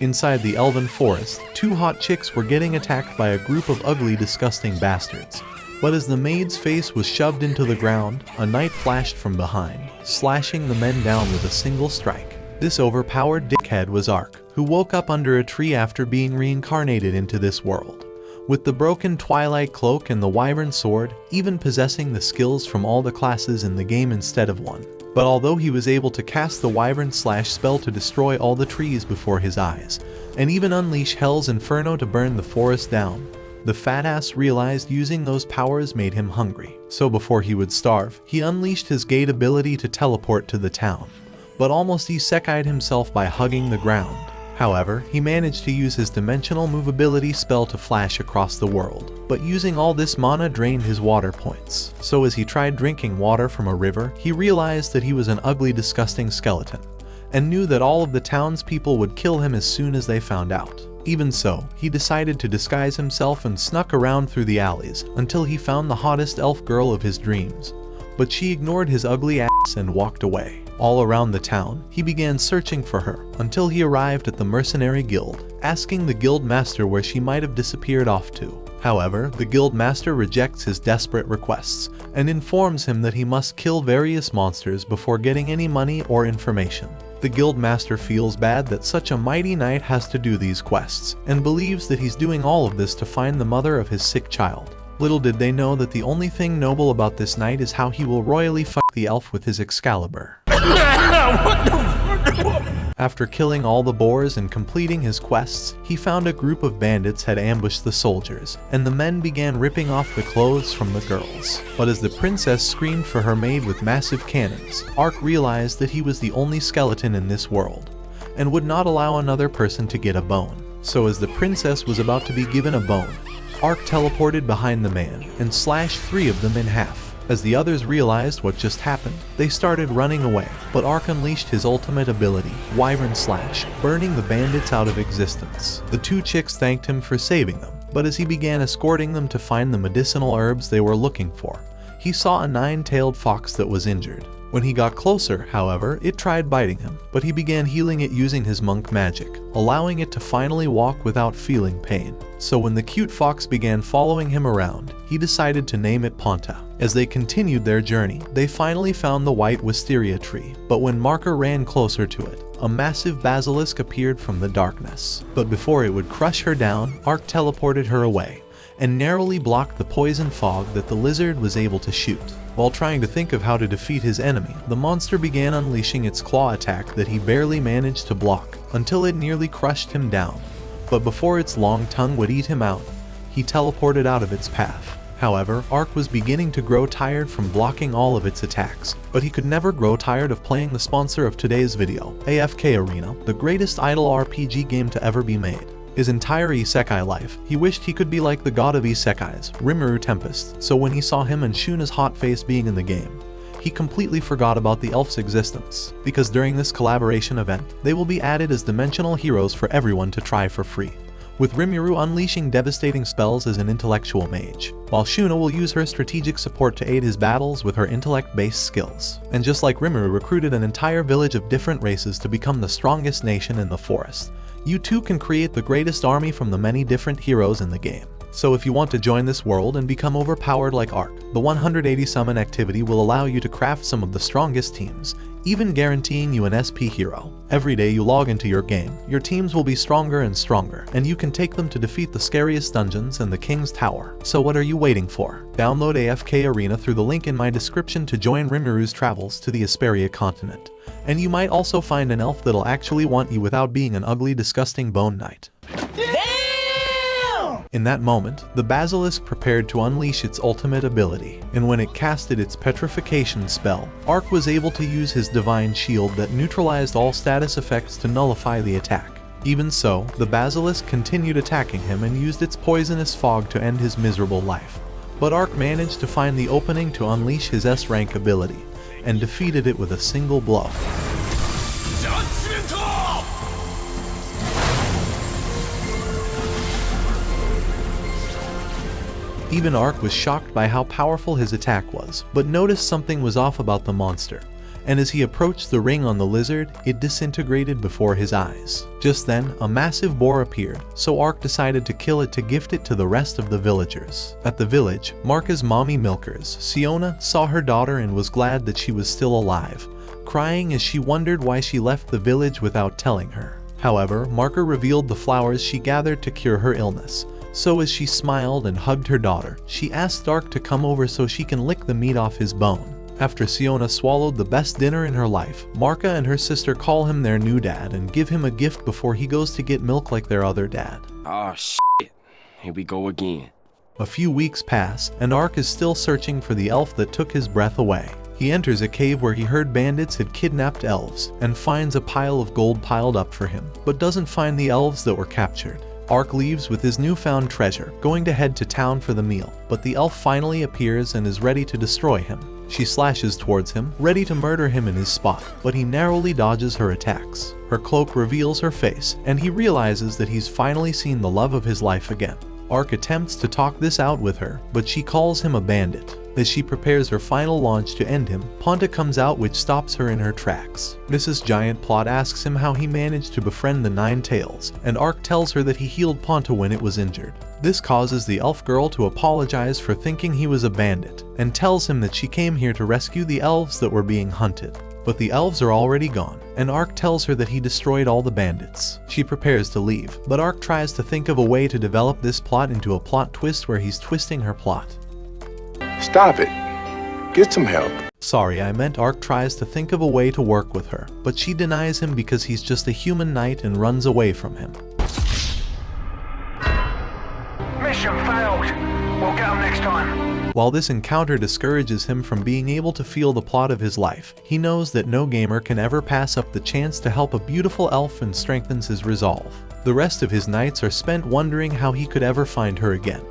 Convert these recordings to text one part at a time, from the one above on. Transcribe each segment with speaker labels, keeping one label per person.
Speaker 1: Inside the elven forest, two hot chicks were getting attacked by a group of ugly, disgusting bastards. But as the maid's face was shoved into the ground, a knight flashed from behind, slashing the men down with a single strike. This overpowered dickhead was Ark, who woke up under a tree after being reincarnated into this world. With the broken twilight cloak and the wyvern sword, even possessing the skills from all the classes in the game instead of one. But although he was able to cast the wyvern slash spell to destroy all the trees before his eyes, and even unleash Hell's Inferno to burn the forest down, the fat ass realized using those powers made him hungry. So before he would starve, he unleashed his gate ability to teleport to the town, but almost isekai'd himself by hugging the ground. However, he managed to use his dimensional movability spell to flash across the world, but using all this mana drained his water points. So as he tried drinking water from a river, he realized that he was an ugly, disgusting skeleton, and knew that all of the townspeople would kill him as soon as they found out. Even so, he decided to disguise himself and snuck around through the alleys until he found the hottest elf girl of his dreams. But she ignored his ugly ass and walked away. All around the town, he began searching for her until he arrived at the mercenary guild, asking the guild master where she might have disappeared off to. However, the guild master rejects his desperate requests and informs him that he must kill various monsters before getting any money or information. The guild master feels bad that such a mighty knight has to do these quests, and believes that he's doing all of this to find the mother of his sick child. Little did they know that the only thing noble about this knight is how he will royally fuck the elf with his Excalibur. After killing all the boars and completing his quests, he found a group of bandits had ambushed the soldiers, and the men began ripping off the clothes from the girls. But as the princess screamed for her maid with massive cannons, Ark realized that he was the only skeleton in this world, and would not allow another person to get a bone. So as the princess was about to be given a bone, Ark teleported behind the man and slashed 3 of them in half. As the others realized what just happened, they started running away, but Ark unleashed his ultimate ability, Wyvern Slash, burning the bandits out of existence. The 2 chicks thanked him for saving them, but as he began escorting them to find the medicinal herbs they were looking for, he saw a 9-tailed fox that was injured. When he got closer, however, it tried biting him, but he began healing it using his monk magic, allowing it to finally walk without feeling pain. So when the cute fox began following him around, he decided to name it Ponta. As they continued their journey, they finally found the white wisteria tree, but when Marker ran closer to it, a massive basilisk appeared from the darkness. But before it would crush her down, Ark teleported her away, and narrowly blocked the poison fog that the lizard was able to shoot. While trying to think of how to defeat his enemy, the monster began unleashing its claw attack that he barely managed to block, until it nearly crushed him down. But before its long tongue would eat him out, he teleported out of its path. However, Ark was beginning to grow tired from blocking all of its attacks, but he could never grow tired of playing the sponsor of today's video, AFK Arena, the greatest idle RPG game to ever be made. His entire isekai life, he wished he could be like the god of isekais, Rimuru Tempest, so when he saw him and Shuna's hot face being in the game, he completely forgot about the elf's existence, because during this collaboration event, they will be added as dimensional heroes for everyone to try for free, with Rimuru unleashing devastating spells as an intellectual mage, while Shuna will use her strategic support to aid his battles with her intellect-based skills. And just like Rimuru recruited an entire village of different races to become the strongest nation in the forest, you too can create the greatest army from the many different heroes in the game. So if you want to join this world and become overpowered like Ark, the 180 summon activity will allow you to craft some of the strongest teams, even guaranteeing you an SP hero. Every day you log into your game, your teams will be stronger and stronger, and you can take them to defeat the scariest dungeons and the King's Tower. So what are you waiting for? Download AFK Arena through the link in my description to join Rimuru's travels to the Asperia continent. And you might also find an elf that'll actually want you without being an ugly, disgusting bone knight. In that moment, the basilisk prepared to unleash its ultimate ability, and when it casted its petrification spell, Ark was able to use his divine shield that neutralized all status effects to nullify the attack. Even so, the basilisk continued attacking him and used its poisonous fog to end his miserable life. But Ark managed to find the opening to unleash his S-rank ability, and defeated it with a single blow. Even Ark was shocked by how powerful his attack was, but noticed something was off about the monster, and as he approached the ring on the lizard, it disintegrated before his eyes. Just then, a massive boar appeared, so Ark decided to kill it to gift it to the rest of the villagers. At the village, Marka's mommy milkers, Siona, saw her daughter and was glad that she was still alive, crying as she wondered why she left the village without telling her. However, Marka revealed the flowers she gathered to cure her illness. So as she smiled and hugged her daughter, she asked Ark to come over so she can lick the meat off his bone. After Siona swallowed the best dinner in her life, Marka and her sister call him their new dad and give him a gift before he goes to get milk like their other dad.
Speaker 2: Oh shit, here we go again.
Speaker 1: A few weeks pass, and Ark is still searching for the elf that took his breath away. He enters a cave where he heard bandits had kidnapped elves, and finds a pile of gold piled up for him, but doesn't find the elves that were captured. Ark leaves with his newfound treasure, going to head to town for the meal, but the elf finally appears and is ready to destroy him. She slashes towards him, ready to murder him in his spot, but he narrowly dodges her attacks. Her cloak reveals her face, and he realizes that he's finally seen the love of his life again. Ark attempts to talk this out with her, but she calls him a bandit. As she prepares her final launch to end him, Ponta comes out, which stops her in her tracks. Mrs. Giant Plot asks him how he managed to befriend the Nine Tails, and Ark tells her that he healed Ponta when it was injured. This causes the elf girl to apologize for thinking he was a bandit, and tells him that she came here to rescue the elves that were being hunted. But the elves are already gone, and Ark tells her that he destroyed all the bandits. She prepares to leave, but Ark tries to think of a way to develop this plot into a plot twist where he's twisting her plot.
Speaker 3: Stop it. Get some help.
Speaker 1: Sorry, I meant Ark tries to think of a way to work with her, but she denies him because he's just a human knight and runs away from him.
Speaker 4: Mission failed. We'll get 'em next time.
Speaker 1: While this encounter discourages him from being able to feel the plot of his life, he knows that no gamer can ever pass up the chance to help a beautiful elf and strengthens his resolve. The rest of his nights are spent wondering how he could ever find her again,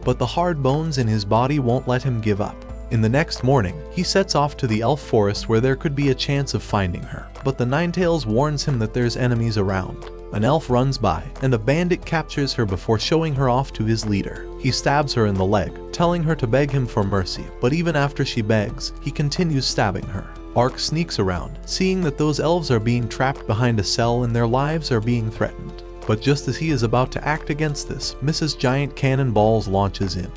Speaker 1: but the hard bones in his body won't let him give up. In the next morning, he sets off to the elf forest where there could be a chance of finding her, but the Ninetails warns him that there's enemies around. An elf runs by, and a bandit captures her before showing her off to his leader. He stabs her in the leg, telling her to beg him for mercy, but even after she begs, he continues stabbing her. Ark sneaks around, seeing that those elves are being trapped behind a cell and their lives are being threatened. But just as he is about to act against this, Mrs. Giant Cannonballs launches in,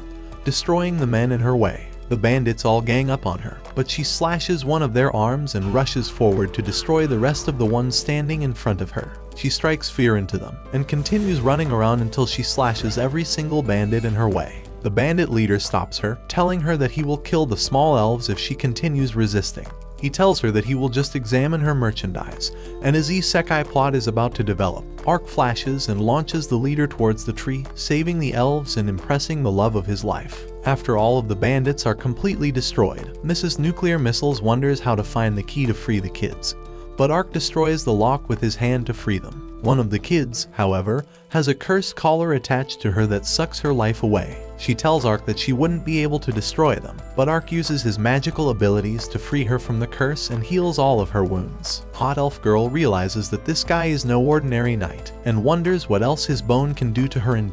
Speaker 1: destroying the men in her way. The bandits all gang up on her, but she slashes one of their arms and rushes forward to destroy the rest of the ones standing in front of her. She strikes fear into them, and continues running around until she slashes every single bandit in her way. The bandit leader stops her, telling her that he will kill the small elves if she continues resisting. He tells her that he will just examine her merchandise, and as isekai plot is about to develop, Ark flashes and launches the leader towards the tree, saving the elves and impressing the love of his life. After all of the bandits are completely destroyed, Mrs. Nuclear Missiles wonders how to find the key to free the kids, but Ark destroys the lock with his hand to free them. One of the kids, however, has a cursed collar attached to her that sucks her life away. She tells Ark that she wouldn't be able to destroy them, but Ark uses his magical abilities to free her from the curse and heals all of her wounds. Hot Elf Girl realizes that this guy is no ordinary knight, and wonders what else his bone can do to her.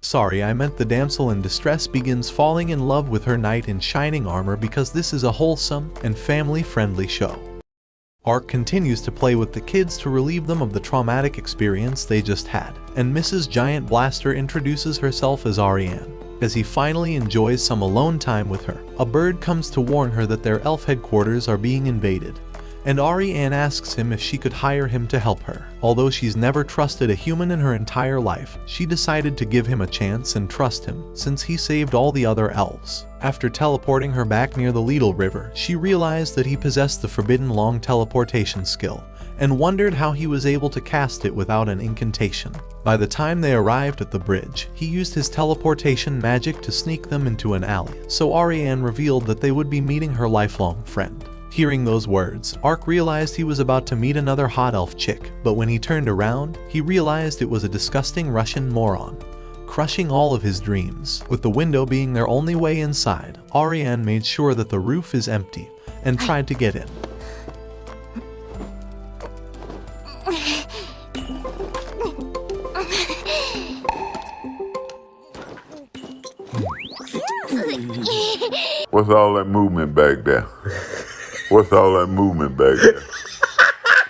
Speaker 1: Sorry, I meant the damsel in distress begins falling in love with her knight in shining armor because this is a wholesome and family-friendly show. Ark continues to play with the kids to relieve them of the traumatic experience they just had, and Mrs. Giant Blaster introduces herself as Ariane. As he finally enjoys some alone time with her, a bird comes to warn her that their elf headquarters are being invaded, and Ariane asks him if she could hire him to help her. Although she's never trusted a human in her entire life, she decided to give him a chance and trust him, since he saved all the other elves. After teleporting her back near the Lidl River, she realized that he possessed the forbidden long teleportation skill, and wondered how he was able to cast it without an incantation. By the time they arrived at the bridge, he used his teleportation magic to sneak them into an alley, so Ariane revealed that they would be meeting her lifelong friend. Hearing those words, Ark realized he was about to meet another hot elf chick, but when he turned around, he realized it was a disgusting Russian moron, crushing all of his dreams. With the window being their only way inside, Ariane made sure that the roof is empty, and tried to get in.
Speaker 3: What's all that movement back there? What's all that movement back there?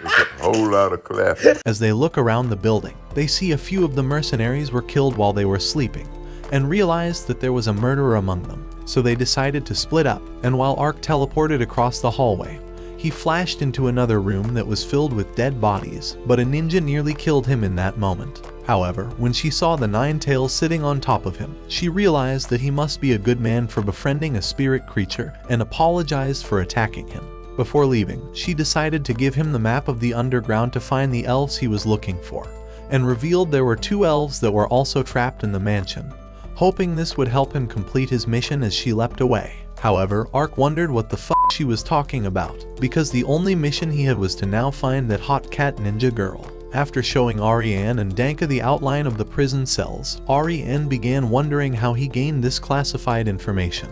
Speaker 3: There's a whole lot of clapping.
Speaker 1: As they look around the building, they see a few of the mercenaries were killed while they were sleeping, and realized that there was a murderer among them. So they decided to split up, and while Ark teleported across the hallway, he flashed into another room that was filled with dead bodies, but a ninja nearly killed him in that moment. However, when she saw the Nine Tails sitting on top of him, she realized that he must be a good man for befriending a spirit creature and apologized for attacking him. Before leaving, she decided to give him the map of the underground to find the elves he was looking for, and revealed there were 2 elves that were also trapped in the mansion, hoping this would help him complete his mission as she leapt away. However, Ark wondered what the fuck she was talking about, because the only mission he had was to now find that hot cat ninja girl. After showing Ariane and Danka the outline of the prison cells, Ariane began wondering how he gained this classified information.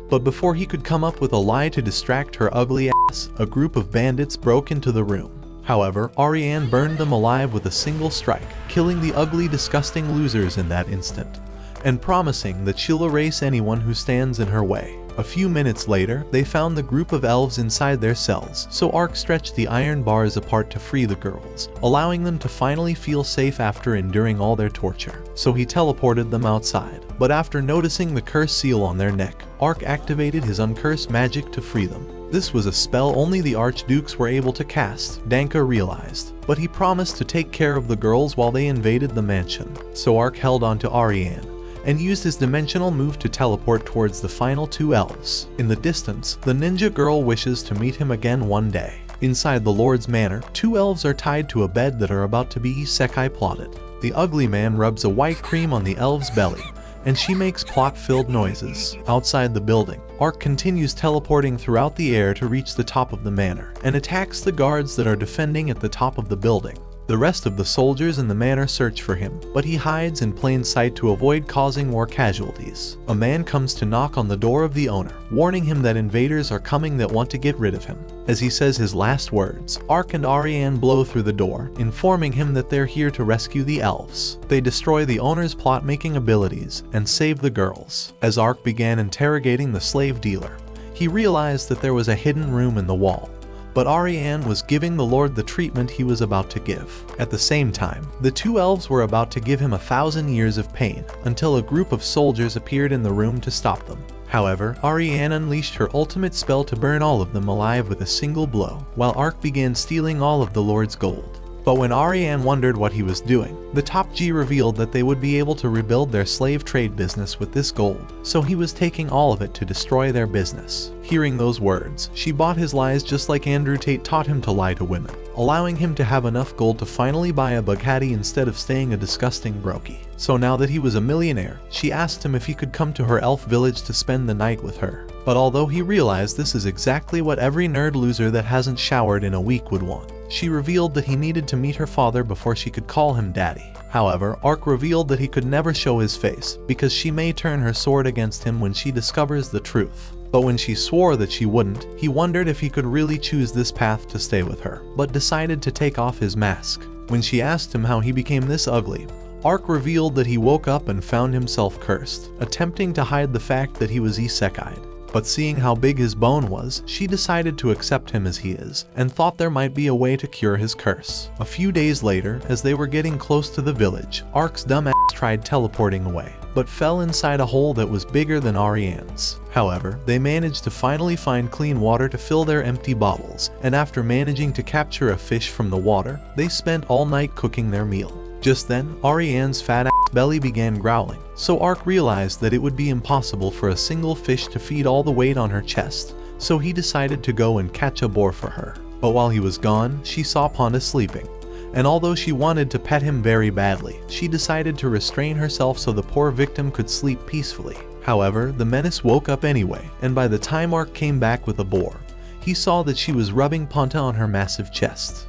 Speaker 1: But before he could come up with a lie to distract her ugly ass, a group of bandits broke into the room. However, Ariane burned them alive with a single strike, killing the ugly, disgusting losers in that instant, and promising that she'll erase anyone who stands in her way. A few minutes later, they found the group of elves inside their cells, so Ark stretched the iron bars apart to free the girls, allowing them to finally feel safe after enduring all their torture. So he teleported them outside, but after noticing the curse seal on their neck, Ark activated his uncursed magic to free them. This was a spell only the Archdukes were able to cast, Danka realized, but he promised to take care of the girls while they invaded the mansion. So Ark held on to Ariane, and used his dimensional move to teleport towards the final 2 elves. In the distance, the ninja girl wishes to meet him again one day. Inside the Lord's Manor, 2 elves are tied to a bed that are about to be isekai plotted. The ugly man rubs a white cream on the elf's belly, and she makes plot-filled noises. Outside the building, Ark continues teleporting throughout the air to reach the top of the manor, and attacks the guards that are defending at the top of the building. The rest of the soldiers in the manor search for him, but he hides in plain sight to avoid causing more casualties. A man comes to knock on the door of the owner, warning him that invaders are coming that want to get rid of him. As he says his last words, Ark and Ariane blow through the door, informing him that they're here to rescue the elves. They destroy the owner's plot-making abilities and save the girls. As Ark began interrogating the slave dealer, he realized that there was a hidden room in the wall, but Ariane was giving the Lord the treatment he was about to give. At the same time, the 2 elves were about to give him 1,000 years of pain, until a group of soldiers appeared in the room to stop them. However, Ariane unleashed her ultimate spell to burn all of them alive with a single blow, while Ark began stealing all of the Lord's gold. But when Ariane wondered what he was doing, the top G revealed that they would be able to rebuild their slave trade business with this gold, so he was taking all of it to destroy their business. Hearing those words, she bought his lies just like Andrew Tate taught him to lie to women, allowing him to have enough gold to finally buy a Bugatti instead of staying a disgusting brokey. So now that he was a millionaire, she asked him if he could come to her elf village to spend the night with her. But although he realized this is exactly what every nerd loser that hasn't showered in a week would want, she revealed that he needed to meet her father before she could call him daddy. However, Ark revealed that he could never show his face, because she may turn her sword against him when she discovers the truth. But when she swore that she wouldn't, he wondered if he could really choose this path to stay with her, but decided to take off his mask. When she asked him how he became this ugly, Ark revealed that he woke up and found himself cursed, attempting to hide the fact that he was isekai'd. But seeing how big his bone was, she decided to accept him as he is, and thought there might be a way to cure his curse. A few days later, as they were getting close to the village, Ark's dumb ass tried teleporting away, but fell inside a hole that was bigger than Ariane's. However, they managed to finally find clean water to fill their empty bottles, and after managing to capture a fish from the water, they spent all night cooking their meal. Just then, Ariane's fat ass belly began growling, so Ark realized that it would be impossible for a single fish to feed all the weight on her chest, so he decided to go and catch a boar for her. But while he was gone, she saw Panda sleeping, and although she wanted to pet him very badly, she decided to restrain herself so the poor victim could sleep peacefully. However, the menace woke up anyway, and by the time Ark came back with a boar, he saw that she was rubbing Panta on her massive chest.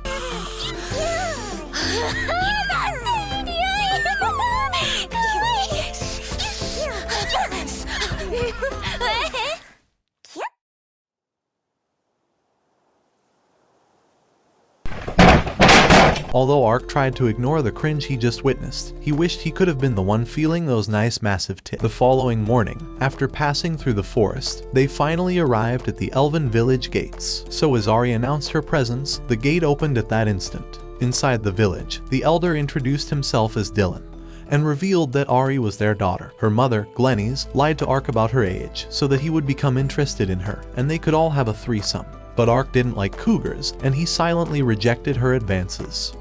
Speaker 1: Although Ark tried to ignore the cringe he just witnessed, he wished he could have been the one feeling those nice massive tits. The following morning, after passing through the forest, they finally arrived at the Elven village gates. So as Ari announced her presence, the gate opened at that instant. Inside the village, the elder introduced himself as Dylan and revealed that Ari was their daughter. Her mother, Glenys, lied to Ark about her age so that he would become interested in her and they could all have a threesome. But Ark didn't like cougars and he silently rejected her advances.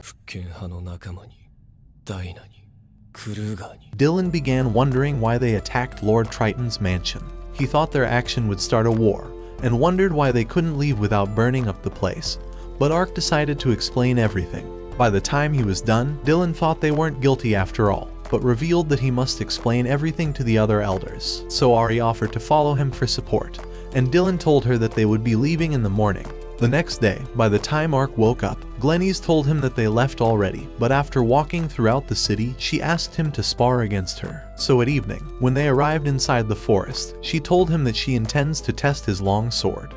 Speaker 1: Dylan began wondering why they attacked Lord Triton's mansion. He thought their action would start a war and wondered why they couldn't leave without burning up the place. But Ark decided to explain everything. By the time he was done, Dylan thought they weren't guilty after all, but revealed that he must explain everything to the other elders. So Ari offered to follow him for support, and Dylan told her that they would be leaving in the morning. The next day, by the time Ark woke up, Glenys told him that they left already, but after walking throughout the city, she asked him to spar against her. So at evening, when they arrived inside the forest, she told him that she intends to test his long sword.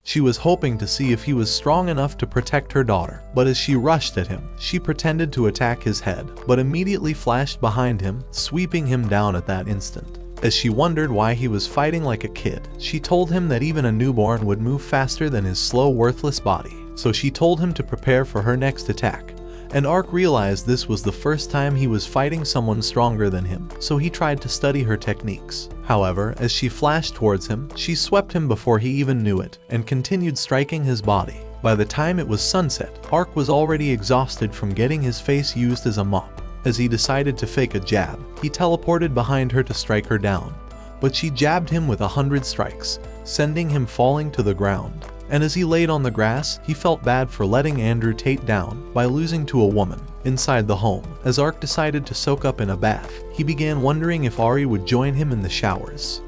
Speaker 1: She was hoping to see if he was strong enough to protect her daughter, but as she rushed at him, she pretended to attack his head, but immediately flashed behind him, sweeping him down at that instant. As she wondered why he was fighting like a kid, she told him that even a newborn would move faster than his slow, worthless body. So she told him to prepare for her next attack. And Ark realized this was the first time he was fighting someone stronger than him, so he tried to study her techniques. However, as she flashed towards him, she swept him before he even knew it, and continued striking his body. By the time it was sunset, Ark was already exhausted from getting his face used as a mop. As he decided to fake a jab, he teleported behind her to strike her down, but she jabbed him with 100 strikes, sending him falling to the ground. And as he laid on the grass, he felt bad for letting Andrew Tate down by losing to a woman. Inside the home, as Ark decided to soak up in a bath, he began wondering if Ari would join him in the showers.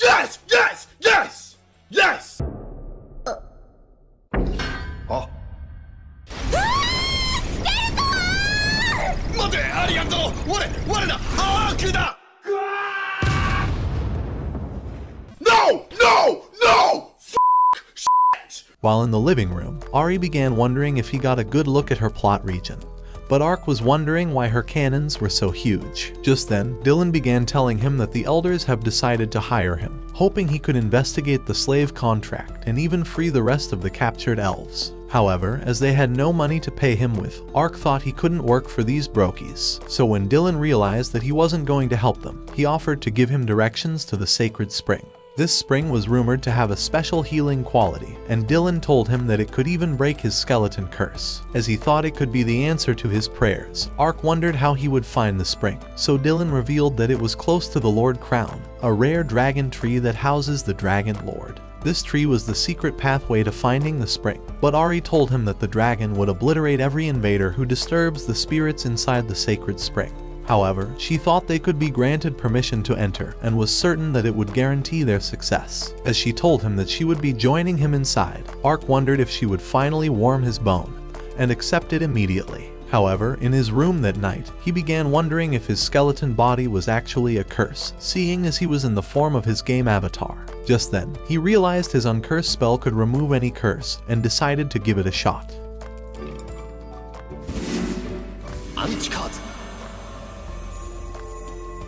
Speaker 5: Yes! Yes! Yes! Yes! Oh. No! No! No! Shit!
Speaker 1: While in the living room, Ari began wondering if he got a good look at her plot region. But Ark was wondering why her cannons were so huge. Just then, Dylan began telling him that the elders have decided to hire him, hoping he could investigate the slave contract and even free the rest of the captured elves. However, as they had no money to pay him with, Ark thought he couldn't work for these brokies. So when Dylan realized that he wasn't going to help them, he offered to give him directions to the sacred spring. This spring was rumored to have a special healing quality, and Dylan told him that it could even break his skeleton curse. As he thought it could be the answer to his prayers, Ark wondered how he would find the spring, so Dylan revealed that it was close to the Lord Crown, a rare dragon tree that houses the Dragon Lord. This tree was the secret pathway to finding the spring, but Ari told him that the dragon would obliterate every invader who disturbs the spirits inside the sacred spring. However, she thought they could be granted permission to enter and was certain that it would guarantee their success. As she told him that she would be joining him inside, Ark wondered if she would finally warm his bone, and accepted immediately. However, in his room that night, he began wondering if his skeleton body was actually a curse, seeing as he was in the form of his game avatar. Just then, he realized his uncursed spell could remove any curse, and decided to give it a shot.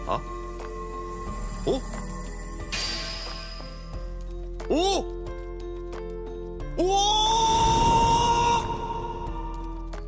Speaker 2: Huh? Oh? Oh! Oh!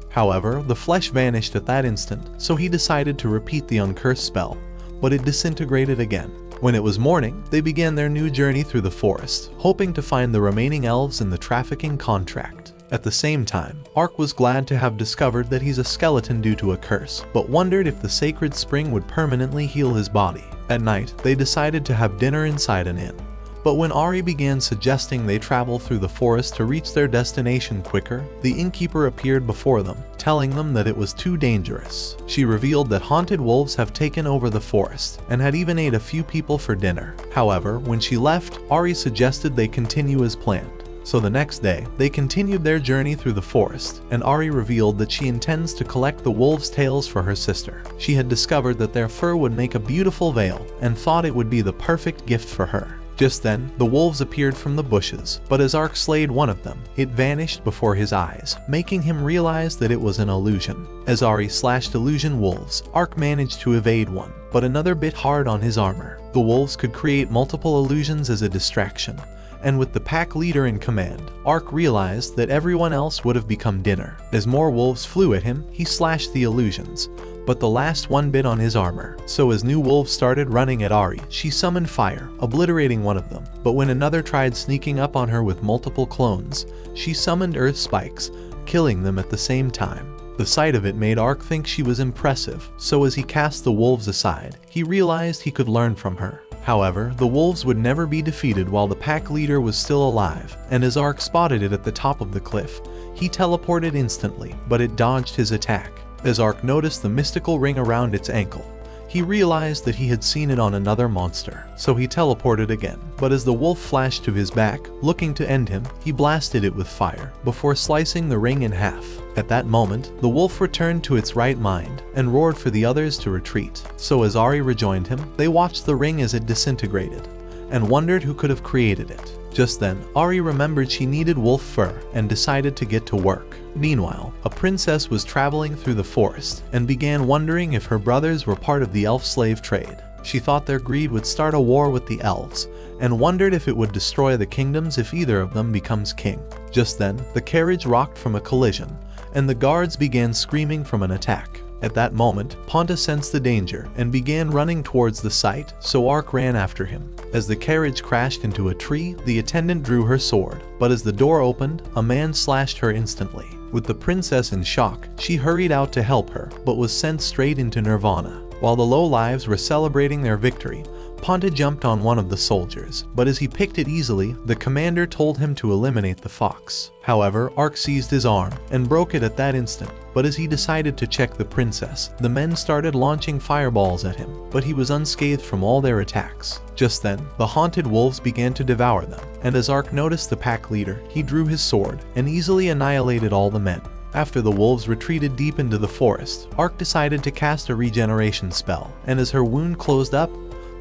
Speaker 1: However, the flesh vanished at that instant, so he decided to repeat the uncursed spell, but it disintegrated again. When it was morning, they began their new journey through the forest, hoping to find the remaining elves in the trafficking contract. At the same time, Ark was glad to have discovered that he's a skeleton due to a curse, but wondered if the sacred spring would permanently heal his body. At night, they decided to have dinner inside an inn. But when Ari began suggesting they travel through the forest to reach their destination quicker, the innkeeper appeared before them, telling them that it was too dangerous. She revealed that haunted wolves have taken over the forest, and had even ate a few people for dinner. However, when she left, Ari suggested they continue as planned. So the next day, they continued their journey through the forest, and Ari revealed that she intends to collect the wolves' tails for her sister. She had discovered that their fur would make a beautiful veil, and thought it would be the perfect gift for her. Just then, the wolves appeared from the bushes, but as Ark slayed one of them, it vanished before his eyes, making him realize that it was an illusion. As Ari slashed illusion wolves, Ark managed to evade one, but another bit hard on his armor. The wolves could create multiple illusions as a distraction, and with the pack leader in command, Ark realized that everyone else would have become dinner. As more wolves flew at him, he slashed the illusions, but the last one bit on his armor. So as new wolves started running at Ari, she summoned fire, obliterating one of them. But when another tried sneaking up on her with multiple clones, she summoned earth spikes, killing them at the same time. The sight of it made Ark think she was impressive, so as he cast the wolves aside, he realized he could learn from her. However, the wolves would never be defeated while the pack leader was still alive, and as Ark spotted it at the top of the cliff, he teleported instantly, but it dodged his attack. As Ark noticed the mystical ring around its ankle, he realized that he had seen it on another monster, so he teleported again. But as the wolf flashed to his back, looking to end him, he blasted it with fire, before slicing the ring in half. At that moment, the wolf returned to its right mind, and roared for the others to retreat. So as Ari rejoined him, they watched the ring as it disintegrated, and wondered who could have created it. Just then, Ari remembered she needed wolf fur, and decided to get to work. Meanwhile, a princess was traveling through the forest, and began wondering if her brothers were part of the elf slave trade. She thought their greed would start a war with the elves, and wondered if it would destroy the kingdoms if either of them becomes king. Just then, the carriage rocked from a collision, and the guards began screaming from an attack. At that moment, Ponta sensed the danger and began running towards the site, so Ark ran after him. As the carriage crashed into a tree, the attendant drew her sword, but as the door opened, a man slashed her instantly. With the princess in shock, she hurried out to help her, but was sent straight into nirvana. While the low-lives were celebrating their victory, Ponta jumped on one of the soldiers, but as he picked it easily, the commander told him to eliminate the fox. However, Ark seized his arm and broke it at that instant, but as he decided to check the princess, the men started launching fireballs at him, but he was unscathed from all their attacks. Just then, the haunted wolves began to devour them, and as Ark noticed the pack leader, he drew his sword and easily annihilated all the men. After the wolves retreated deep into the forest, Ark decided to cast a regeneration spell, and as her wound closed up,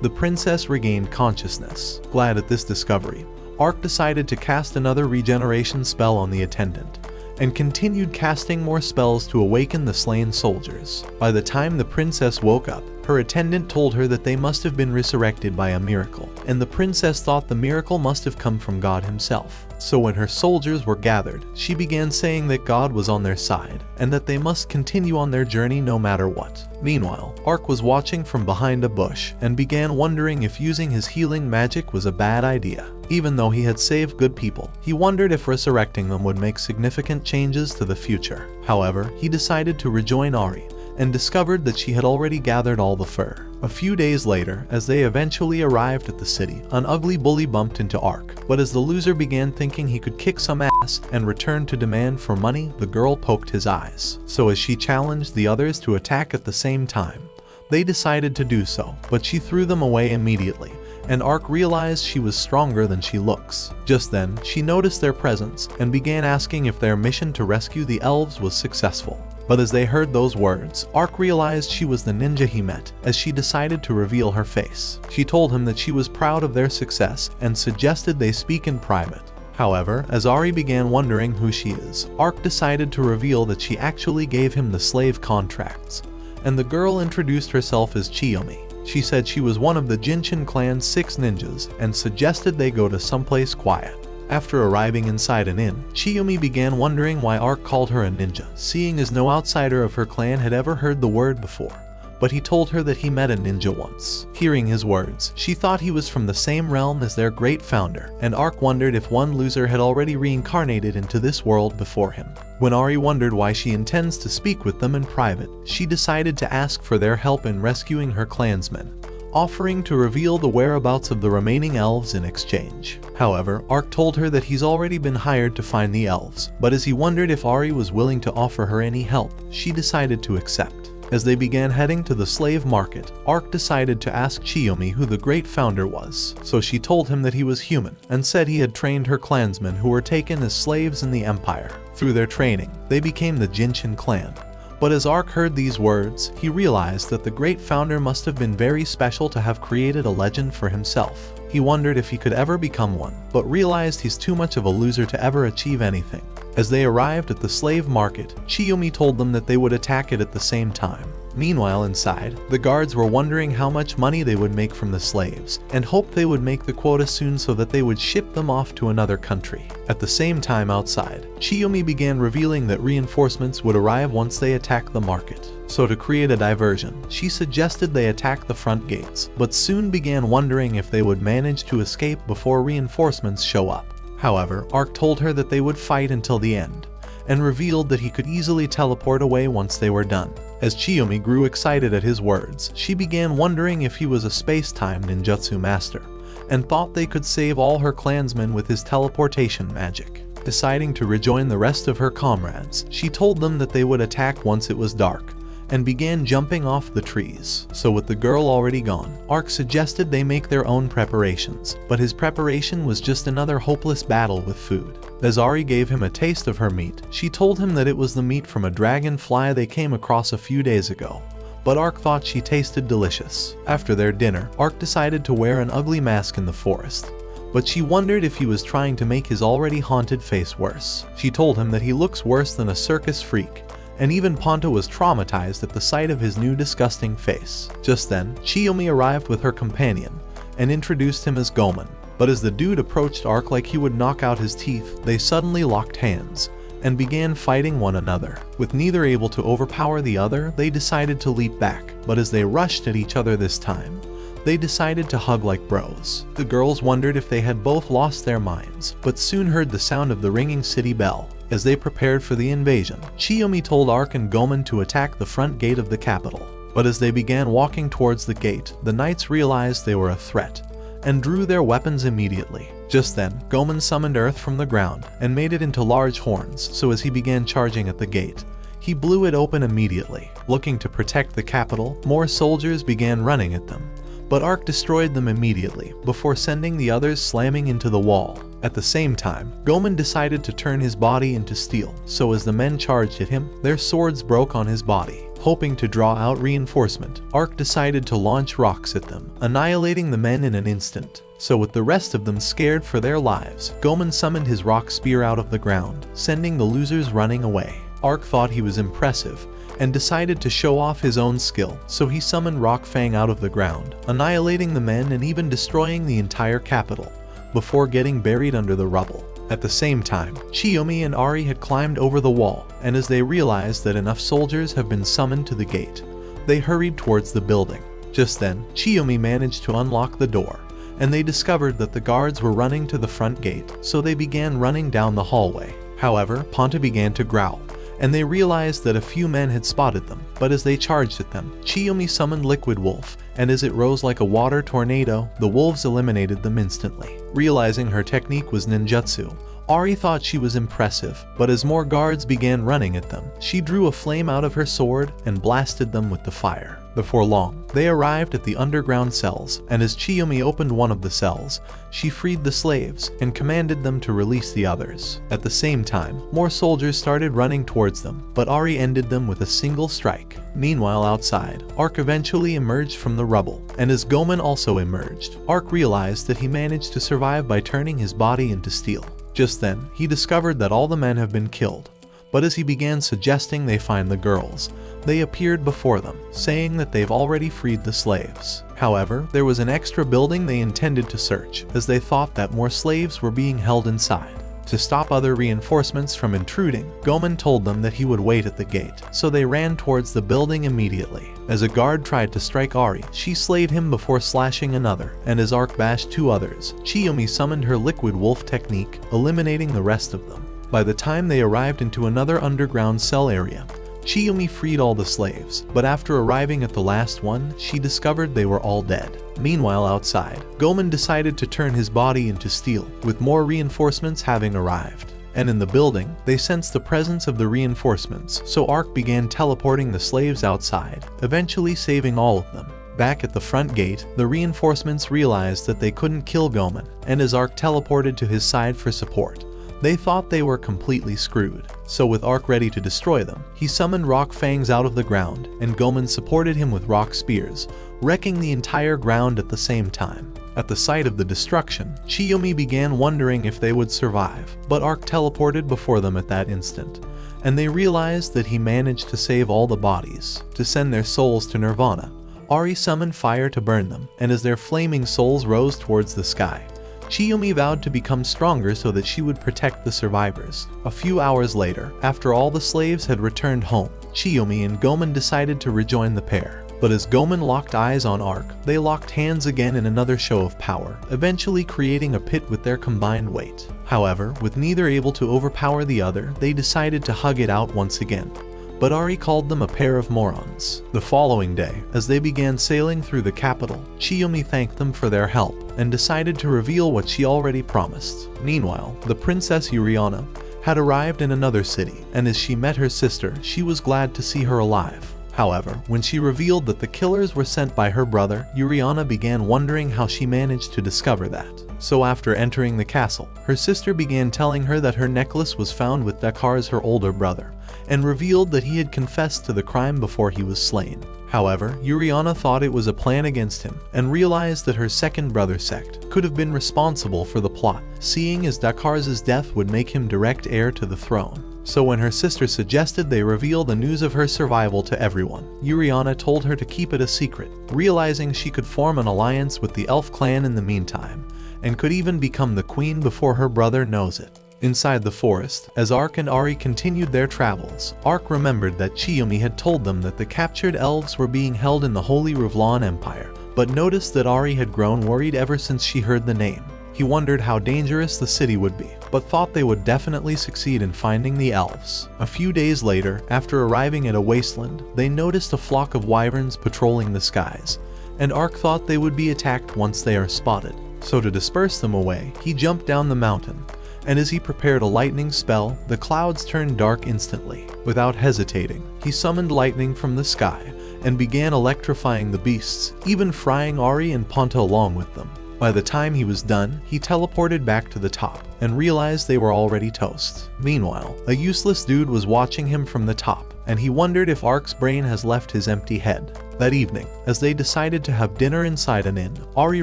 Speaker 1: the princess regained consciousness. Glad at this discovery, Ark decided to cast another regeneration spell on the attendant, and continued casting more spells to awaken the slain soldiers. By the time the princess woke up, her attendant told her that they must have been resurrected by a miracle, and the princess thought the miracle must have come from God himself. So when her soldiers were gathered, she began saying that God was on their side, and that they must continue on their journey no matter what. Meanwhile, Ark was watching from behind a bush, and began wondering if using his healing magic was a bad idea. Even though he had saved good people, he wondered if resurrecting them would make significant changes to the future. However, he decided to rejoin Ari, and discovered that she had already gathered all the fur. A few days later, as they eventually arrived at the city, an ugly bully bumped into Ark, but as the loser began thinking he could kick some ass and returned to demand for money, the girl poked his eyes. So as she challenged the others to attack at the same time, they decided to do so, but she threw them away immediately, and Ark realized she was stronger than she looks. Just then, she noticed their presence and began asking if their mission to rescue the elves was successful. But as they heard those words, Ark realized she was the ninja he met, as she decided to reveal her face. She told him that she was proud of their success and suggested they speak in private. However, as Ari began wondering who she is, Ark decided to reveal that she actually gave him the slave contracts, and the girl introduced herself as Chiyomi. She said she was one of the Jinshin clan's 6 ninjas and suggested they go to someplace quiet. After arriving inside an inn, Chiyomi began wondering why Ark called her a ninja, seeing as no outsider of her clan had ever heard the word before. But he told her that he met a ninja once. Hearing his words, she thought he was from the same realm as their great founder, and Ark wondered if one loser had already reincarnated into this world before him. When Ari wondered why she intends to speak with them in private, she decided to ask for their help in rescuing her clansmen, offering to reveal the whereabouts of the remaining elves in exchange. However, Ark told her that he's already been hired to find the elves, but as he wondered if Ari was willing to offer her any help, she decided to accept. As they began heading to the slave market, Ark decided to ask Chiyomi who the great founder was, so she told him that he was human, and said he had trained her clansmen who were taken as slaves in the empire. Through their training, they became the Jinshin clan. But as Ark heard these words, he realized that the great founder must have been very special to have created a legend for himself. He wondered if he could ever become one, but realized he's too much of a loser to ever achieve anything. As they arrived at the slave market, Chiyomi told them that they would attack it at the same time. Meanwhile inside, the guards were wondering how much money they would make from the slaves, and hoped they would make the quota soon so that they would ship them off to another country. At the same time outside, Chiyomi began revealing that reinforcements would arrive once they attacked the market. So to create a diversion, she suggested they attack the front gates, but soon began wondering if they would manage to escape before reinforcements show up. However, Ark told her that they would fight until the end, and revealed that he could easily teleport away once they were done. As Chiyomi grew excited at his words, she began wondering if he was a space-time ninjutsu master, and thought they could save all her clansmen with his teleportation magic. Deciding to rejoin the rest of her comrades, she told them that they would attack once it was dark, and began jumping off the trees. So with the girl already gone, Ark suggested they make their own preparations, but his preparation was just another hopeless battle with food. As Ari gave him a taste of her meat, she told him that it was the meat from a dragonfly they came across a few days ago, but Ark thought she tasted delicious. After their dinner, Ark decided to wear an ugly mask in the forest, but she wondered if he was trying to make his already haunted face worse. She told him that he looks worse than a circus freak, and even Ponta was traumatized at the sight of his new disgusting face. Just then, Chiyomi arrived with her companion, and introduced him as Gomen. But as the dude approached Ark like he would knock out his teeth, they suddenly locked hands, and began fighting one another. With neither able to overpower the other, they decided to leap back, but as they rushed at each other this time, they decided to hug like bros. The girls wondered if they had both lost their minds, but soon heard the sound of the ringing city bell. As they prepared for the invasion, Chiyomi told Ark and Gomen to attack the front gate of the capital. But as they began walking towards the gate, the knights realized they were a threat, and drew their weapons immediately. Just then, Gomen summoned earth from the ground, and made it into large horns, so as he began charging at the gate, he blew it open immediately. Looking to protect the capital, more soldiers began running at them, but Ark destroyed them immediately, before sending the others slamming into the wall. At the same time, Gomen decided to turn his body into steel, so as the men charged at him, their swords broke on his body. Hoping to draw out reinforcement, Ark decided to launch rocks at them, annihilating the men in an instant. So with the rest of them scared for their lives, Gomen summoned his rock spear out of the ground, sending the losers running away. Ark thought he was impressive, and decided to show off his own skill, so he summoned Rock Fang out of the ground, annihilating the men and even destroying the entire capital, before getting buried under the rubble. At the same time, Chiyomi and Ari had climbed over the wall, and as they realized that enough soldiers have been summoned to the gate, they hurried towards the building. Just then, Chiyomi managed to unlock the door, and they discovered that the guards were running to the front gate, so they began running down the hallway. However, Ponta began to growl, and they realized that a few men had spotted them, but as they charged at them, Chiyomi summoned Liquid Wolf, and as it rose like a water tornado, the wolves eliminated them instantly. Realizing her technique was ninjutsu, Ari thought she was impressive, but as more guards began running at them, she drew a flame out of her sword and blasted them with the fire. Before long, they arrived at the underground cells, and as Chiyomi opened one of the cells, she freed the slaves and commanded them to release the others. At the same time, more soldiers started running towards them, but Ari ended them with a single strike. Meanwhile outside, Ark eventually emerged from the rubble, and as Gomen also emerged, Ark realized that he managed to survive by turning his body into steel. Just then, he discovered that all the men have been killed, but as he began suggesting they find the girls, they appeared before them, saying that they've already freed the slaves. However, there was an extra building they intended to search, as they thought that more slaves were being held inside. To stop other reinforcements from intruding, Gomen told them that he would wait at the gate, so they ran towards the building immediately. As a guard tried to strike Ari, she slayed him before slashing another, and as Ark bashed two others, Chiyomi summoned her Liquid Wolf technique, eliminating the rest of them. By the time they arrived into another underground cell area, Chiyomi freed all the slaves, but after arriving at the last one, she discovered they were all dead. Meanwhile outside, Gomen decided to turn his body into steel, with more reinforcements having arrived. And in the building, they sensed the presence of the reinforcements, so Ark began teleporting the slaves outside, eventually saving all of them. Back at the front gate, the reinforcements realized that they couldn't kill Gomen, and as Ark teleported to his side for support, they thought they were completely screwed. So with Ark ready to destroy them, he summoned Rock Fangs out of the ground, and Gomen supported him with rock spears, wrecking the entire ground at the same time. At the sight of the destruction, Chiyomi began wondering if they would survive, but Arc teleported before them at that instant, and they realized that he managed to save all the bodies, to send their souls to Nirvana. Ari summoned fire to burn them, and as their flaming souls rose towards the sky, Chiyomi vowed to become stronger so that she would protect the survivors. A few hours later, after all the slaves had returned home, Chiyomi and Gomen decided to rejoin the pair. But as Gomen locked eyes on Arc, they locked hands again in another show of power, eventually creating a pit with their combined weight. However, with neither able to overpower the other, they decided to hug it out once again. But Ari called them a pair of morons. The following day, as they began sailing through the capital, Chiyomi thanked them for their help and decided to reveal what she already promised. Meanwhile, the Princess Yuriana had arrived in another city, and as she met her sister, she was glad to see her alive. However, when she revealed that the killers were sent by her brother, Yuriana began wondering how she managed to discover that. So after entering the castle, her sister began telling her that her necklace was found with Dakar's, her older brother, and revealed that he had confessed to the crime before he was slain. However, Yuriana thought it was a plan against him, and realized that her second brother sect could have been responsible for the plot, seeing as Dakar's death would make him direct heir to the throne. So when her sister suggested they reveal the news of her survival to everyone, Yuriana told her to keep it a secret, realizing she could form an alliance with the elf clan in the meantime, and could even become the queen before her brother knows it. Inside the forest, as Arc and Ari continued their travels, Arc remembered that Chiyomi had told them that the captured elves were being held in the Holy Revlon Empire, but noticed that Ari had grown worried ever since she heard the name. He wondered how dangerous the city would be, but thought they would definitely succeed in finding the elves. A few days later, after arriving at a wasteland, they noticed a flock of wyverns patrolling the skies, and Arc thought they would be attacked once they are spotted. So to disperse them away, he jumped down the mountain, and as he prepared a lightning spell, the clouds turned dark instantly. Without hesitating, he summoned lightning from the sky, and began electrifying the beasts, even frying Ari and Ponta along with them. By the time he was done, he teleported back to the top, and realized they were already toast. Meanwhile, a useless dude was watching him from the top, and he wondered if Arc's brain has left his empty head. That evening, as they decided to have dinner inside an inn, Ari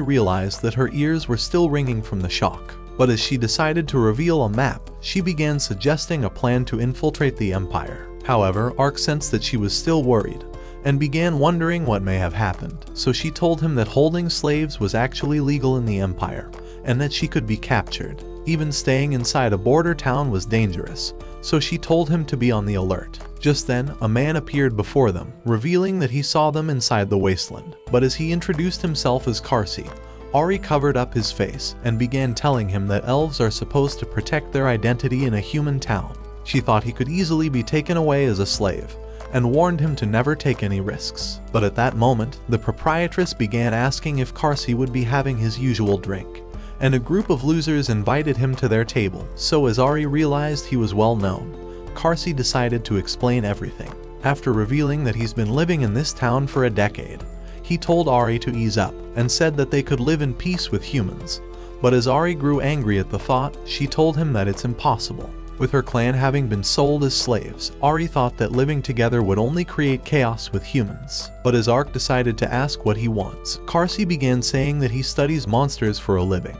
Speaker 1: realized that her ears were still ringing from the shock. But as she decided to reveal a map, she began suggesting a plan to infiltrate the Empire. However, Arc sensed that she was still worried, and began wondering what may have happened, so she told him that holding slaves was actually legal in the Empire, and that she could be captured. Even staying inside a border town was dangerous, so she told him to be on the alert. Just then, a man appeared before them, revealing that he saw them inside the wasteland. But as he introduced himself as Karsi, Ari covered up his face and began telling him that elves are supposed to protect their identity in a human town. She thought he could easily be taken away as a slave, and warned him to never take any risks. But at that moment, the proprietress began asking if Karsi would be having his usual drink, and a group of losers invited him to their table. So as Ari realized he was well known, Karsi decided to explain everything. After revealing that he's been living in this town for a decade, he told Ari to ease up, and said that they could live in peace with humans. But as Ari grew angry at the thought, she told him that it's impossible. With her clan having been sold as slaves, Ari thought that living together would only create chaos with humans. But as Arc decided to ask what he wants, Karsi began saying that he studies monsters for a living,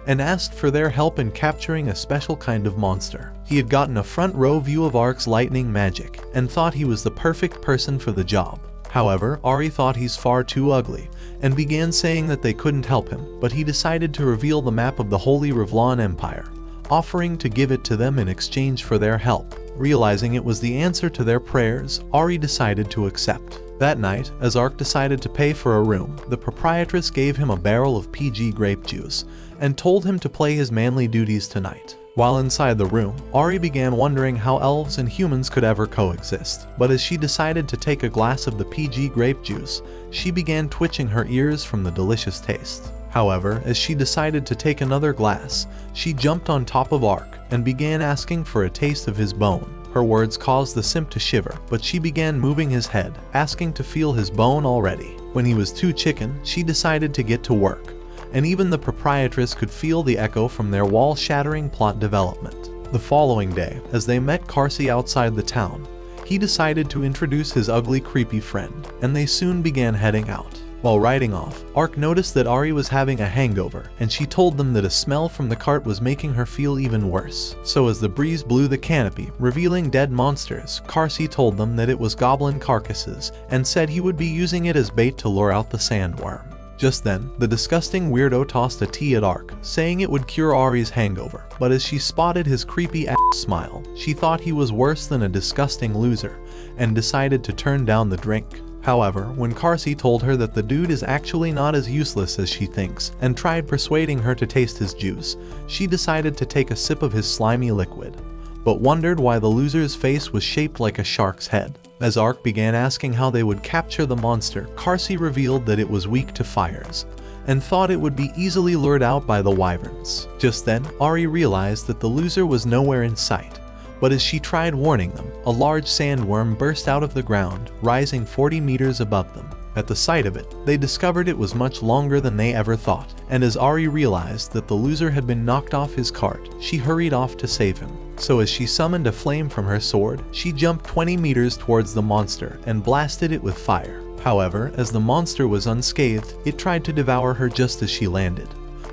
Speaker 1: and asked for their help in capturing a special kind of monster. He had gotten a front row view of Arc's lightning magic, and thought he was the perfect person for the job. However, Ari thought he's far too ugly, and began saying that they couldn't help him, but he decided to reveal the map of the Holy Revlon Empire, offering to give it to them in exchange for their help. Realizing it was the answer to their prayers, Ari decided to accept. That night, as Arc decided to pay for a room, the proprietress gave him a barrel of PG grape juice, and told him to play his manly duties tonight. While inside the room, Ari began wondering how elves and humans could ever coexist. But as she decided to take a glass of the PG grape juice, she began twitching her ears from the delicious taste. However, as she decided to take another glass, she jumped on top of Arc and began asking for a taste of his bone. Her words caused the simp to shiver, but she began moving his head, asking to feel his bone already. When he was too chicken, she decided to get to work, and even the proprietress could feel the echo from their wall-shattering plot development. The following day, as they met Karsi outside the town, he decided to introduce his ugly, creepy friend, and they soon began heading out. While riding off, Ark noticed that Ari was having a hangover, and she told them that a smell from the cart was making her feel even worse. So as the breeze blew the canopy, revealing dead monsters, Carsey told them that it was goblin carcasses, and said he would be using it as bait to lure out the sandworm. Just then, the disgusting weirdo tossed a tea at Ark, saying it would cure Ari's hangover, but as she spotted his creepy ass smile, she thought he was worse than a disgusting loser, and decided to turn down the drink. However, when Carsey told her that the dude is actually not as useless as she thinks, and tried persuading her to taste his juice, she decided to take a sip of his slimy liquid, but wondered why the loser's face was shaped like a shark's head. As Ark began asking how they would capture the monster, Carsey revealed that it was weak to fires, and thought it would be easily lured out by the wyverns. Just then, Ari realized that the loser was nowhere in sight. But as she tried warning them, a large sandworm burst out of the ground, rising 40 meters above them. At the sight of it, they discovered it was much longer than they ever thought, and as Ari realized that the loser had been knocked off his cart, she hurried off to save him. So as she summoned a flame from her sword, she jumped 20 meters towards the monster and blasted it with fire. However, as the monster was unscathed, it tried to devour her just as she landed.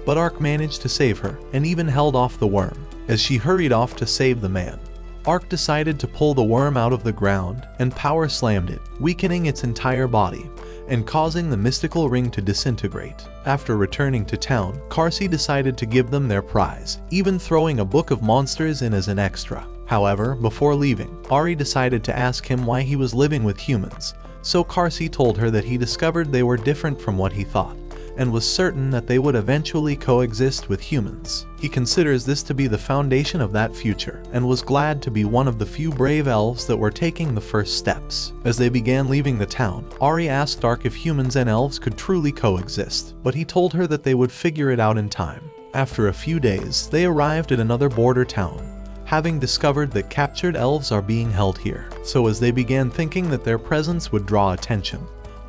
Speaker 1: But Ark managed to save her, and even held off the worm. As she hurried off to save the man, Ark decided to pull the worm out of the ground and power slammed it, weakening its entire body and causing the mystical ring to disintegrate. After returning to town, Carsey decided to give them their prize, even throwing a book of monsters in as an extra. However, before leaving, Ari decided to ask him why he was living with humans, so Carsey told her that he discovered they were different from what he thought, and was certain that they would eventually coexist with humans. He considers this to be the foundation of that future, and was glad to be one of the few brave elves that were taking the first steps. As they began leaving the town, Ari asked Ark if humans and elves could truly coexist, but he told her that they would figure it out in time. After a few days, they arrived at another border town, having discovered that captured elves are being held here. So as they began thinking that their presence would draw attention,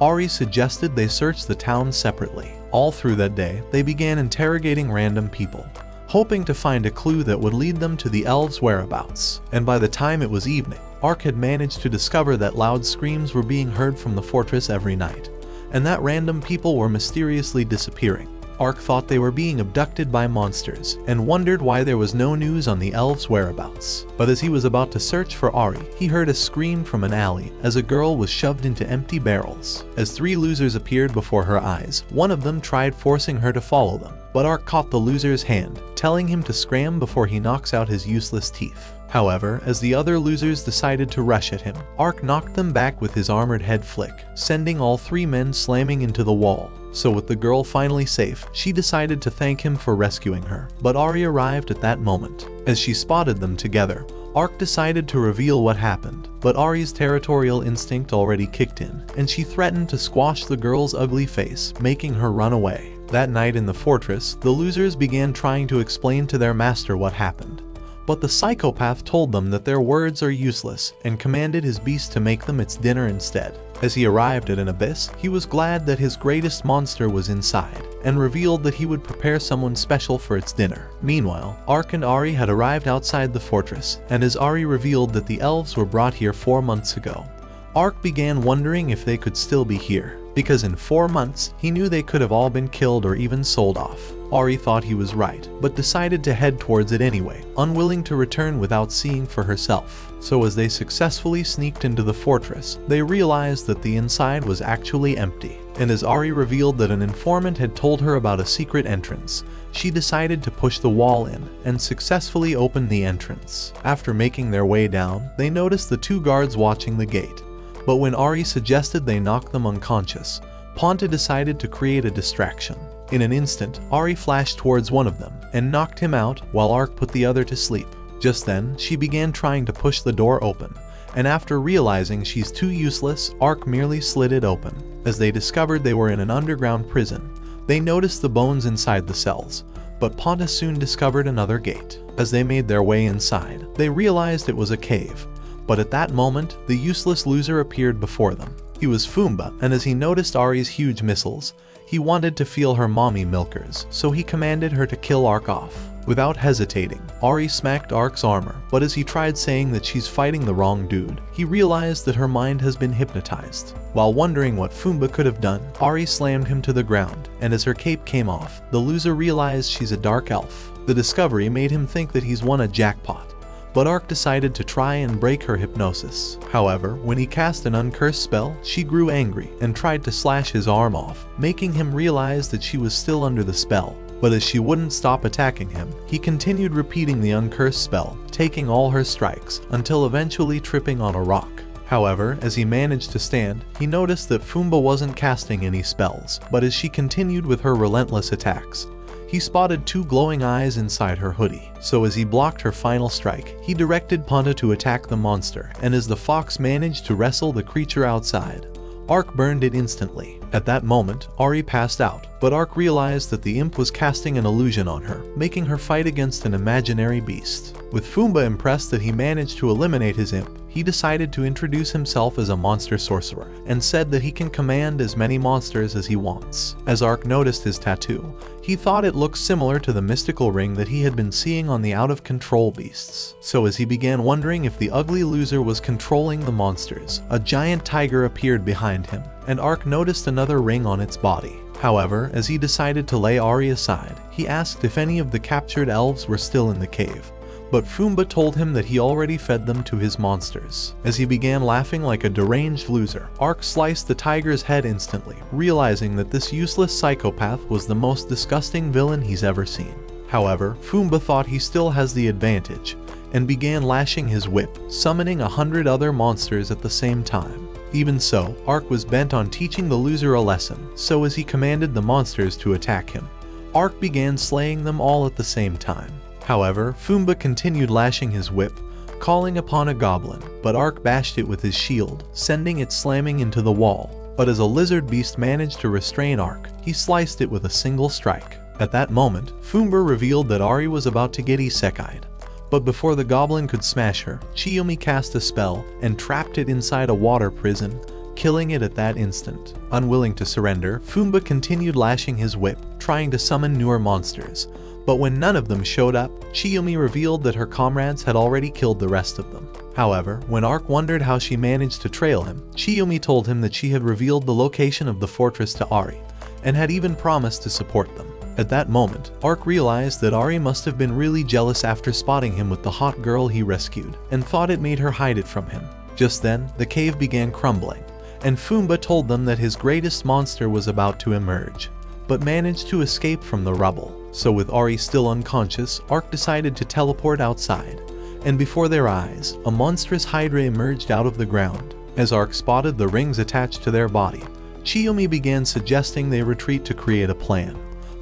Speaker 1: Ari suggested they search the town separately. All through that day, they began interrogating random people, hoping to find a clue that would lead them to the elves' whereabouts. And by the time it was evening, Ark had managed to discover that loud screams were being heard from the fortress every night, and that random people were mysteriously disappearing. Ark thought they were being abducted by monsters, and wondered why there was no news on the elves' whereabouts. But as he was about to search for Ari, he heard a scream from an alley as a girl was shoved into empty barrels. As 3 losers appeared before her eyes, one of them tried forcing her to follow them, but Ark caught the loser's hand, telling him to scram before he knocks out his useless teeth. However, as the other losers decided to rush at him, Ark knocked them back with his armored head flick, sending all 3 men slamming into the wall. So with the girl finally safe, she decided to thank him for rescuing her, but Ari arrived at that moment. As she spotted them together, Ark decided to reveal what happened, but Ari's territorial instinct already kicked in, and she threatened to squash the girl's ugly face, making her run away. That night in the fortress, the losers began trying to explain to their master what happened, but the psychopath told them that their words are useless and commanded his beast to make them its dinner instead. As he arrived at an abyss, he was glad that his greatest monster was inside, and revealed that he would prepare someone special for its dinner. Meanwhile, Ark and Ari had arrived outside the fortress, and as Ari revealed that the elves were brought here 4 months ago, Ark began wondering if they could still be here, because in 4 months, he knew they could have all been killed or even sold off. Ari thought he was right, but decided to head towards it anyway, unwilling to return without seeing for herself. So as they successfully sneaked into the fortress, they realized that the inside was actually empty. And as Ari revealed that an informant had told her about a secret entrance, she decided to push the wall in and successfully opened the entrance. After making their way down, they noticed the 2 guards watching the gate. But when Ari suggested they knock them unconscious, Ponta decided to create a distraction. In an instant, Ari flashed towards one of them and knocked him out while Ark put the other to sleep. Just then, she began trying to push the door open, and after realizing she's too useless, Ark merely slid it open. As they discovered they were in an underground prison, they noticed the bones inside the cells, but Ponta soon discovered another gate. As they made their way inside, they realized it was a cave, but at that moment, the useless loser appeared before them. He was Fumba, and as he noticed Ari's huge missiles, he wanted to feel her mommy milkers, so he commanded her to kill Ark off. Without hesitating, Ari smacked Ark's armor, but as he tried saying that she's fighting the wrong dude, he realized that her mind has been hypnotized. While wondering what Fumba could have done, Ari slammed him to the ground, and as her cape came off, the loser realized she's a dark elf. The discovery made him think that he's won a jackpot, but Ark decided to try and break her hypnosis. However, when he cast an uncursed spell, she grew angry and tried to slash his arm off, making him realize that she was still under the spell. But as she wouldn't stop attacking him, he continued repeating the uncursed spell, taking all her strikes, until eventually tripping on a rock. However, as he managed to stand, he noticed that Fumba wasn't casting any spells, but as she continued with her relentless attacks, he spotted two glowing eyes inside her hoodie. So as he blocked her final strike, he directed Ponta to attack the monster, and as the fox managed to wrestle the creature outside, Ark burned it instantly. At that moment, Ari passed out, but Ark realized that the imp was casting an illusion on her, making her fight against an imaginary beast. With Fumba impressed that he managed to eliminate his imp, he decided to introduce himself as a monster sorcerer, and said that he can command as many monsters as he wants. As Ark noticed his tattoo, he thought it looked similar to the mystical ring that he had been seeing on the out-of-control beasts. So as he began wondering if the ugly loser was controlling the monsters, a giant tiger appeared behind him, and Ark noticed another ring on its body. However, as he decided to lay Ari aside, he asked if any of the captured elves were still in the cave. But Fumba told him that he already fed them to his monsters. As he began laughing like a deranged loser, Ark sliced the tiger's head instantly, realizing that this useless psychopath was the most disgusting villain he's ever seen. However, Fumba thought he still has the advantage, and began lashing his whip, summoning 100 other monsters at the same time. Even so, Ark was bent on teaching the loser a lesson, so as he commanded the monsters to attack him, Ark began slaying them all at the same time. However, Fumba continued lashing his whip, calling upon a goblin, but Ark bashed it with his shield, sending it slamming into the wall. But as a lizard beast managed to restrain Ark, he sliced it with a single strike. At that moment, Fumba revealed that Ari was about to get isekai'd. But before the goblin could smash her, Chiyomi cast a spell and trapped it inside a water prison, killing it at that instant. Unwilling to surrender, Fumba continued lashing his whip, trying to summon newer monsters. But when none of them showed up, Chiyomi revealed that her comrades had already killed the rest of them. However, when Ark wondered how she managed to trail him, Chiyomi told him that she had revealed the location of the fortress to Ari, and had even promised to support them. At that moment, Ark realized that Ari must have been really jealous after spotting him with the hot girl he rescued, and thought it made her hide it from him. Just then, the cave began crumbling, and Fumba told them that his greatest monster was about to emerge, but managed to escape from the rubble. So with Ari still unconscious, Ark decided to teleport outside, and before their eyes, a monstrous hydra emerged out of the ground. As Ark spotted the rings attached to their body, Chiyomi began suggesting they retreat to create a plan.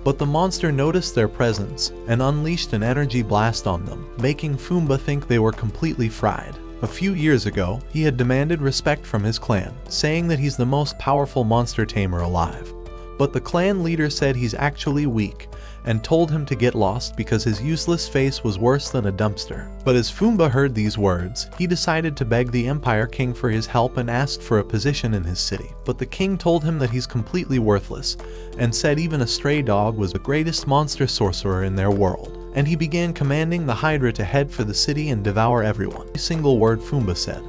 Speaker 1: But the monster noticed their presence and unleashed an energy blast on them, making Fumba think they were completely fried. A few years ago, he had demanded respect from his clan, saying that he's the most powerful monster tamer alive. But the clan leader said he's actually weak, and told him to get lost because his useless face was worse than a dumpster. But as Fumba heard these words, he decided to beg the Empire King for his help and asked for a position in his city. But the king told him that he's completely worthless, and said even a stray dog was the greatest monster sorcerer in their world. And he began commanding the Hydra to head for the city and devour everyone. A single word Fumba said,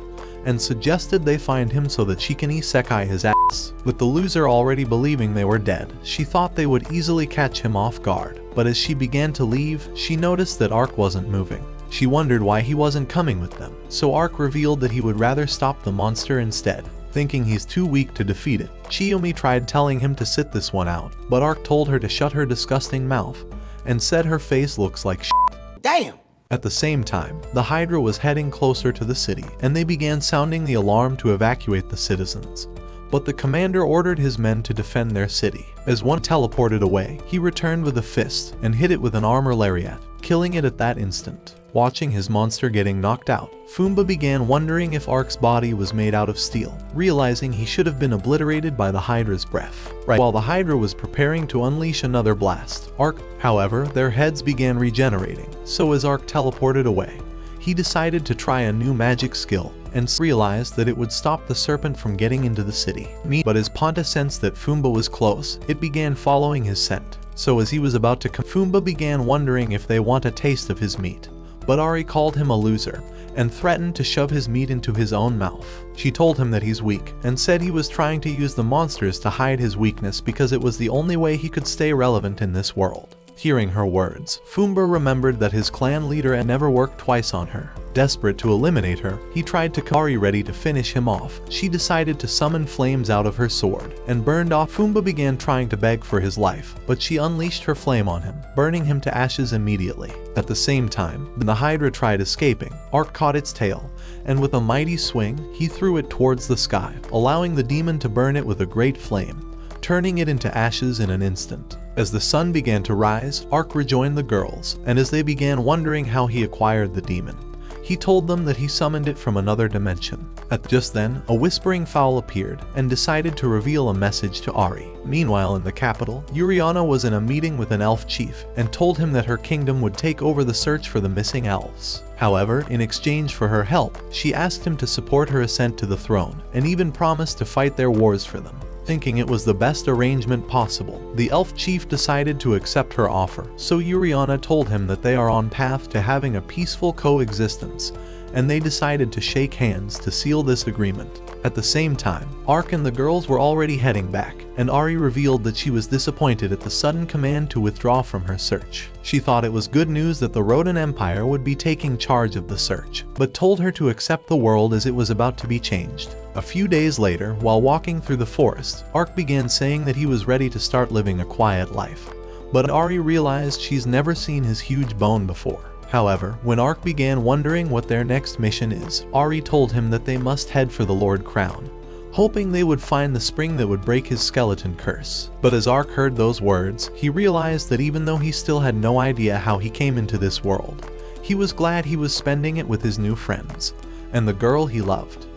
Speaker 1: and suggested they find him so that she can isekai his ass. With the loser already believing they were dead, she thought they would easily catch him off guard. But as she began to leave, she noticed that Ark wasn't moving. She wondered why he wasn't coming with them, so Ark revealed that he would rather stop the monster instead. Thinking he's too weak to defeat it, Chiyomi tried telling him to sit this one out, but Ark told her to shut her disgusting mouth, and said her face looks like shit.
Speaker 5: Damn!
Speaker 1: At the same time, the Hydra was heading closer to the city, and they began sounding the alarm to evacuate the citizens. But the commander ordered his men to defend their city. As one teleported away, he returned with a fist and hit it with an armor lariat, killing it at that instant. Watching his monster getting knocked out, Fumba began wondering if Ark's body was made out of steel, realizing he should have been obliterated by the Hydra's breath. While the Hydra was preparing to unleash another blast, however, their heads began regenerating, so as Ark teleported away, he decided to try a new magic skill, and realized that it would stop the serpent from getting into the city. But as Ponta sensed that Fumba was close, it began following his scent. So as he was about to Fumba began wondering if they want a taste of his meat. But Ari called him a loser and threatened to shove his meat into his own mouth. She told him that he's weak and said he was trying to use the monsters to hide his weakness because it was the only way he could stay relevant in this world. Hearing her words, Fumba remembered that his clan leader had never worked twice on her. Desperate to eliminate her, he tried to Kari ready to finish him off. She decided to summon flames out of her sword and burned off. Fumba began trying to beg for his life, but she unleashed her flame on him, burning him to ashes immediately. At the same time, the Hydra tried escaping. Ark caught its tail, and with a mighty swing, he threw it towards the sky, allowing the demon to burn it with a great flame, turning it into ashes in an instant. As the sun began to rise, Ark rejoined the girls, and as they began wondering how he acquired the demon, he told them that he summoned it from another dimension. Just then, a whispering fowl appeared and decided to reveal a message to Ari. Meanwhile, in the capital, Yuriana was in a meeting with an elf chief and told him that her kingdom would take over the search for the missing elves. However, in exchange for her help, she asked him to support her ascent to the throne and even promised to fight their wars for them. Thinking it was the best arrangement possible, the elf chief decided to accept her offer, so Yuriana told him that they are on path to having a peaceful coexistence, and they decided to shake hands to seal this agreement. At the same time, Ark and the girls were already heading back, and Ari revealed that she was disappointed at the sudden command to withdraw from her search. She thought it was good news that the Rodent Empire would be taking charge of the search, but told her to accept the world as it was about to be changed. A few days later, while walking through the forest, Ark began saying that he was ready to start living a quiet life. But Ari realized she's never seen his huge bone before. However, when Ark began wondering what their next mission is, Ari told him that they must head for the Lord Crown, hoping they would find the spring that would break his skeleton curse. But as Ark heard those words, he realized that even though he still had no idea how he came into this world, he was glad he was spending it with his new friends, and the girl he loved.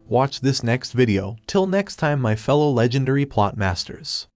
Speaker 1: Watch this next video. Till next time, my fellow legendary plot masters.